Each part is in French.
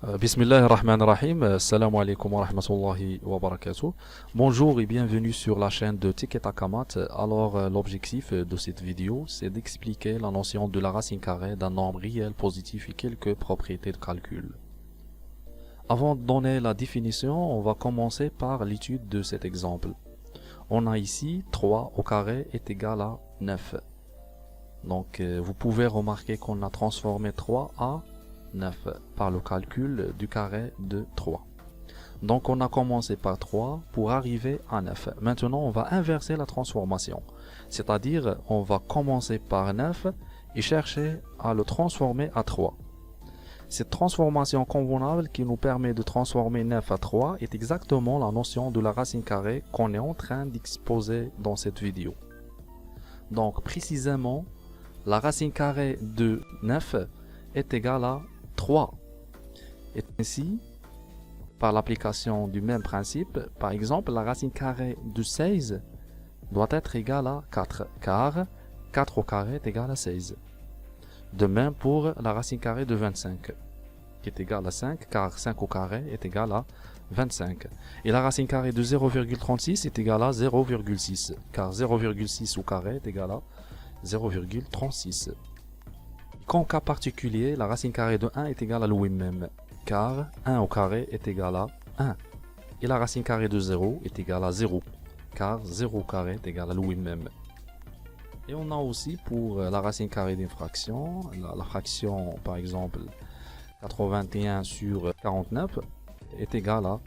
Bismillahirrahmanirrahim. Assalamu alaikum wa rahmatullahi wa barakatuh. Bonjour et bienvenue sur la chaîne de Ticket Akamat. Alors, l'objectif de cette vidéo, c'est d'expliquer la notion de la racine carrée d'un nombre réel positif et quelques propriétés de calcul. Avant de donner la définition, on va commencer par l'étude de cet exemple. On a ici 3 au carré est égal à 9. Donc, vous pouvez remarquer qu'on a transformé 3 à 9 par le calcul du carré de 3. Donc on a commencé par 3 pour arriver à 9. Maintenant on va inverser la transformation. C'est-à-dire on va commencer par 9 et chercher à le transformer à 3. Cette transformation convenable qui nous permet de transformer 9 à 3 est exactement la notion de la racine carrée qu'on est en train d'exposer dans cette vidéo. Donc précisément, la racine carrée de 9 est égale à 3. Et ainsi, par l'application du même principe, par exemple, la racine carrée de 16 doit être égale à 4, car 4 au carré est égal à 16. De même pour la racine carrée de 25, qui est égale à 5, car 5 au carré est égal à 25. Et la racine carrée de 0,36 est égale à 0,6, car 0,6 au carré est égal à 0,36. Qu'en cas particulier, la racine carrée de 1 est égale à lui-même, car 1 au carré est égal à 1. Et la racine carrée de 0 est égale à 0, car 0 au carré est égal à lui-même. Et on a aussi pour la racine carrée d'une fraction, la fraction par exemple 81 sur 49 est égale à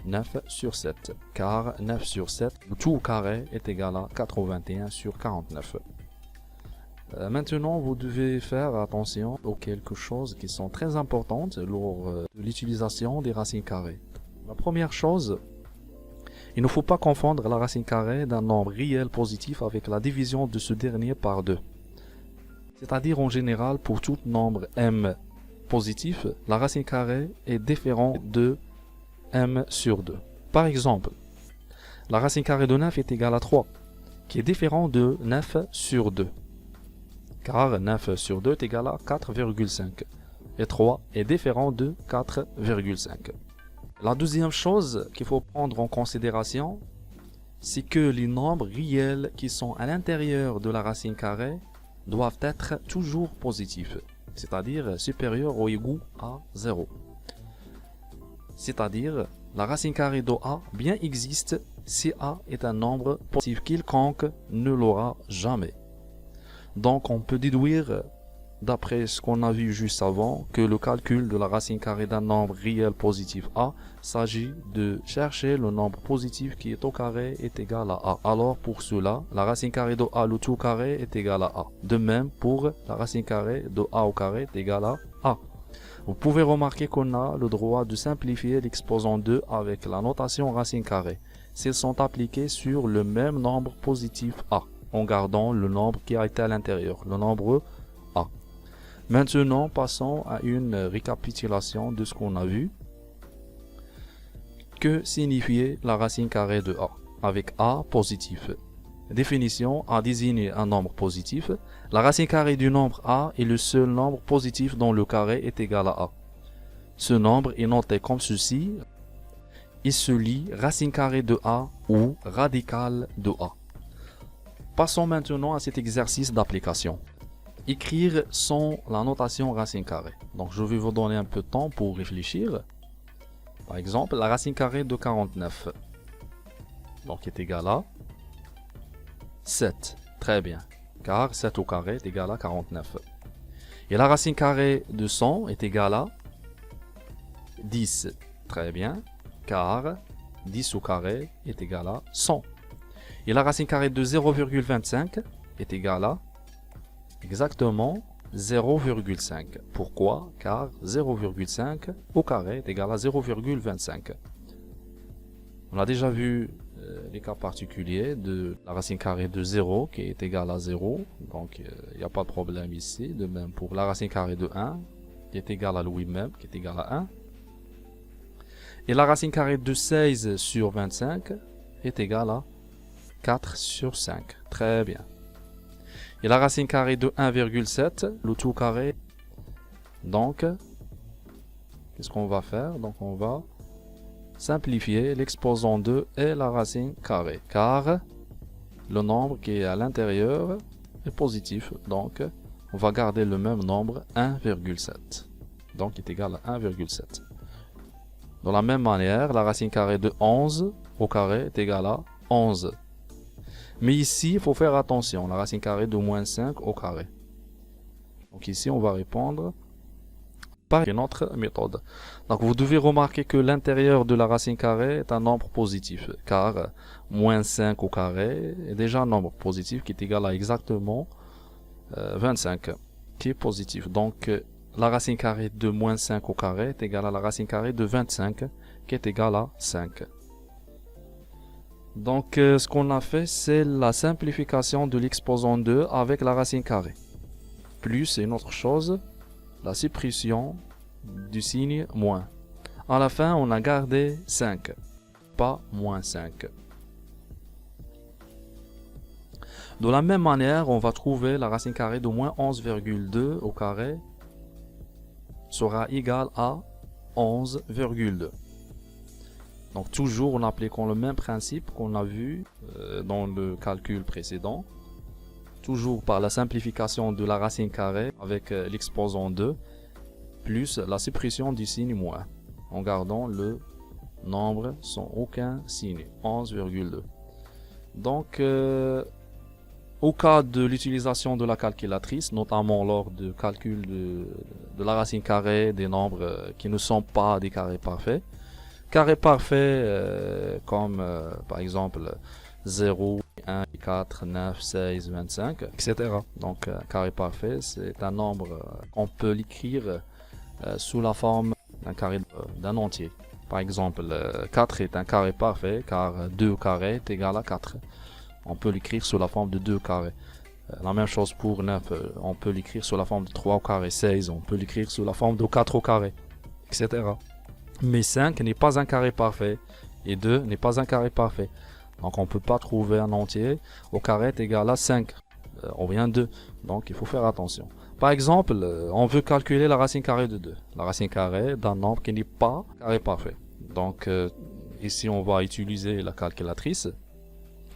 9 sur 7, car 9 sur 7, le tout au carré est égal à 81 sur 49. Maintenant, vous devez faire attention aux quelque choses qui sont très importantes lors de l'utilisation des racines carrées. La première chose, il ne faut pas confondre la racine carrée d'un nombre réel positif avec la division de ce dernier par 2. C'est-à-dire en général, pour tout nombre m positif, la racine carrée est différente de m sur 2. Par exemple, la racine carrée de 9 est égale à 3, qui est différent de 9 sur 2. Car 9 sur 2 est égal à 4,5 et 3 est différent de 4,5. La deuxième chose qu'il faut prendre en considération, c'est que les nombres réels qui sont à l'intérieur de la racine carrée doivent être toujours positifs, c'est-à-dire supérieurs ou égaux à 0. C'est-à-dire, la racine carrée de a bien existe si a est un nombre positif quelconque ne l'aura jamais. Donc on peut déduire, d'après ce qu'on a vu juste avant, que le calcul de la racine carrée d'un nombre réel positif a s'agit de chercher le nombre positif qui est au carré est égal à a. Alors pour cela, la racine carrée de a le tout au carré est égal à a. De même pour la racine carrée de a au carré est égal à a. Vous pouvez remarquer qu'on a le droit de simplifier l'exposant 2 avec la notation racine carrée, s'ils sont appliqués sur le même nombre positif a, en gardant le nombre qui a été à l'intérieur, le nombre a. Maintenant, passons à une récapitulation de ce qu'on a vu. Que signifiait la racine carrée de a, avec a positif? Définition: a désigne un nombre positif. La racine carrée du nombre a est le seul nombre positif dont le carré est égal à a. Ce nombre est noté comme ceci. Il se lit racine carrée de a ou radicale de a. Passons maintenant à cet exercice d'application. Écrire sans la notation racine carrée. Donc je vais vous donner un peu de temps pour réfléchir. Par exemple, la racine carrée de 49. Donc est égal à 7. Très bien. Car 7 au carré est égal à 49. Et la racine carrée de 100 est égale à 10. Très bien. Car 10 au carré est égal à 100. Et la racine carrée de 0,25 est égale à exactement 0,5. Pourquoi? Car 0,5 au carré est égal à 0,25. On a déjà vu les cas particuliers de la racine carrée de 0 qui est égale à 0. Donc il n'y a pas de problème ici. De même pour la racine carrée de 1 qui est égale à lui-même, qui est égal à 1. Et la racine carrée de 16 sur 25 est égale à 4 sur 5. Très bien. Et la racine carrée de 1,7, le tout carré, donc qu'est-ce qu'on va faire? Donc on va simplifier l'exposant 2 et la racine carrée, car le nombre qui est à l'intérieur est positif, donc on va garder le même nombre 1,7, donc est égal à 1,7. De la même manière, la racine carrée de 11 au carré est égale à 11. Mais ici, il faut faire attention, la racine carrée de moins 5 au carré. Donc ici, on va répondre par une autre méthode. Donc vous devez remarquer que l'intérieur de la racine carrée est un nombre positif, car moins 5 au carré est déjà un nombre positif qui est égal à exactement 25, qui est positif. Donc la racine carrée de moins 5 au carré est égale à la racine carrée de 25, qui est égale à 5. Donc ce qu'on a fait, c'est la simplification de l'exposant 2 avec la racine carrée. Plus une autre chose, la suppression du signe moins. À la fin, on a gardé 5, pas moins 5. De la même manière, on va trouver la racine carrée de moins 11,2 au carré sera égale à 11,2. Donc toujours en appliquant le même principe qu'on a vu dans le calcul précédent. Toujours par la simplification de la racine carrée avec l'exposant 2, plus la suppression du signe moins, en gardant le nombre sans aucun signe, 11,2. Donc, au cas de l'utilisation de la calculatrice, notamment lors du calcul de la racine carrée des nombres qui ne sont pas des carrés parfaits, carrés parfaits comme par exemple 0, 1, 4, 9, 16, 25, etc. Donc, carré parfait, c'est un nombre qu'on peut l'écrire sous la forme d'un carré d'un entier. Par exemple, 4 est un carré parfait car 2 au carré est égal à 4. On peut l'écrire sous la forme de 2 au carré. La même chose pour 9, on peut l'écrire sous la forme de 3 au carré. 16, on peut l'écrire sous la forme de 4 au carré, etc. Mais 5 n'est pas un carré parfait et 2 n'est pas un carré parfait. Donc on ne peut pas trouver un entier au carré est égal à 5. On vient 2. Donc il faut faire attention. Par exemple, on veut calculer la racine carrée de 2. La racine carrée d'un nombre qui n'est pas carré parfait. Donc ici on va utiliser la calculatrice.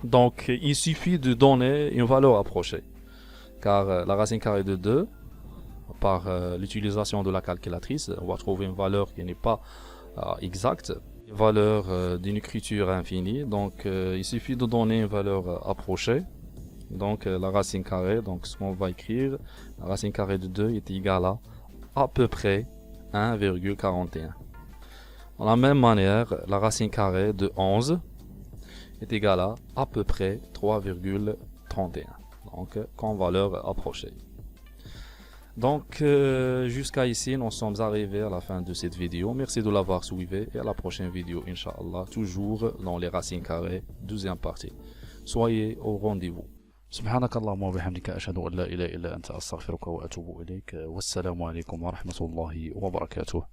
Donc il suffit de donner une valeur approchée. Car la racine carrée de 2, par l'utilisation de la calculatrice, on va trouver une valeur qui n'est pas exacte. Une valeur d'une écriture infinie. Donc il suffit de donner une valeur approchée. Donc la racine carrée, donc ce qu'on va écrire, la racine carrée de 2 est égale à peu près 1,41. De la même manière, la racine carrée de 11 est égale à peu près 3,31. Donc comme valeur approchée. Donc jusqu'à ici, nous sommes arrivés à la fin de cette vidéo. Merci de l'avoir suivi et à la prochaine vidéo, Inch'Allah, toujours dans les racines carrées, deuxième partie. Soyez au rendez-vous. سبحانك اللهم وبحمدك أشهد أن لا إله إلا أنت أستغفرك وأتوب إليك والسلام عليكم ورحمة الله وبركاته.